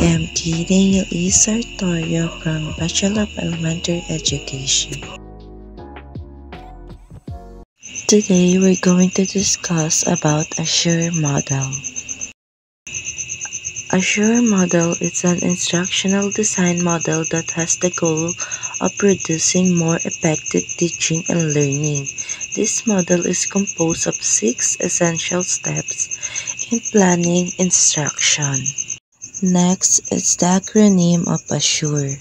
am Kireil E. Sartorio from Bachelor of Elementary Education. Today we're going to discuss about Azure Model. Azure Model is an instructional design model that has the goal of producing more effective teaching and learning. This model is composed of 6 essential steps in planning instruction. Next is the acronym of Azure.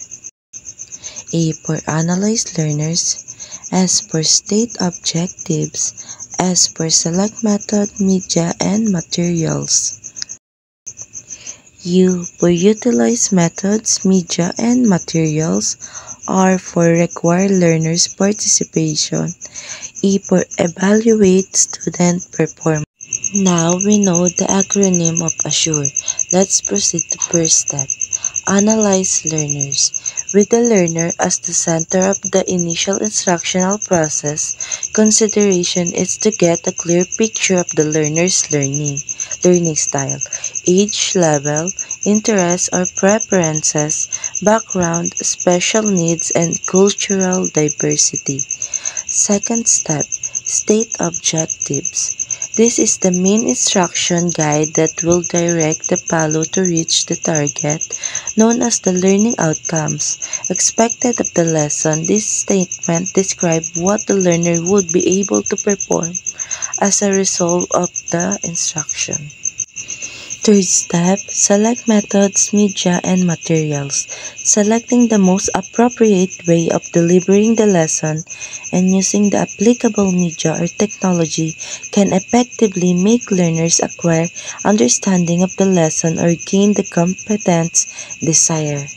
A for Analyze Learners, S for State Objectives, S for Select Method, Media, and Materials. U for Utilize Methods, Media, and Materials. R for Require Learners' Participation. E for Evaluate Student Performance. Now we know the acronym of Azure. Let's proceed to first step. Analyze learners. With the learner as the center of the initial instructional process, consideration is to get a clear picture of the learner's learning style, age level, interests or preferences, background, special needs, and cultural diversity. Second step, state objectives. This is the main instruction guide that will direct the fellow to reach the target, known as the learning outcomes expected of the lesson. This statement describes what the learner would be able to perform as a result of the instruction. Third step, select methods, media, and materials. Selecting the most appropriate way of delivering the lesson and using the applicable media or technology can effectively make learners acquire understanding of the lesson or gain the competence desired.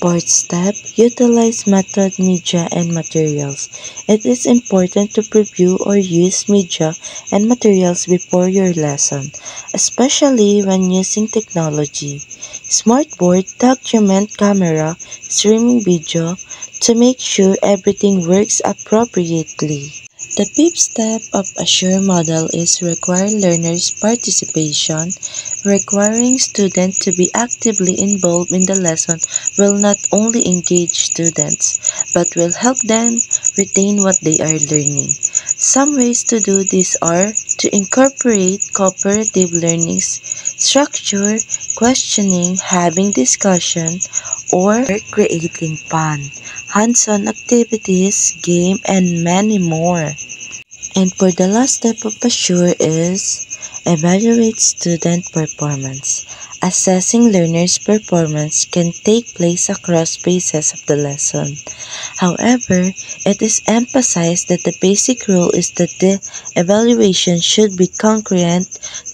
Fourth step, utilize method, media, and materials. It is important to preview or use media and materials before your lesson, especially when using technology, smartboard, document, camera, streaming video, to make sure everything works appropriately. The fifth step of Azure Model is require learners' participation. Requiring students to be actively involved in the lesson will not only engage students, but will help them retain what they are learning. Some ways to do this are to incorporate cooperative learning structure, questioning, having discussion, or creating fun, hands-on activities, game, and many more. And for the last step of Azure is evaluate student performance. Assessing learners' performance can take place across phases of the lesson. However, it is emphasized that the basic rule is that the evaluation should be congruent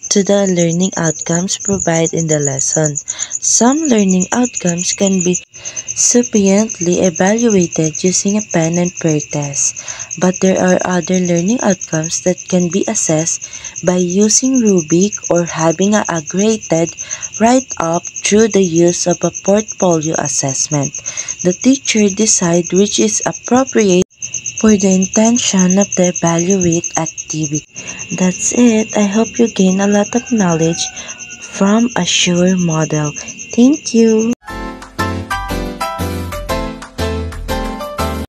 to the learning outcomes provided in the lesson. Some learning outcomes can be sufficiently evaluated using a pen and paper test, but there are other learning outcomes that can be assessed by using rubric or having a graded write-up through the use of a portfolio assessment. The teacher decides which is appropriate for the intention of the evaluate activity. That's it. I hope you gain a lot of knowledge from Azure Model. Thank you.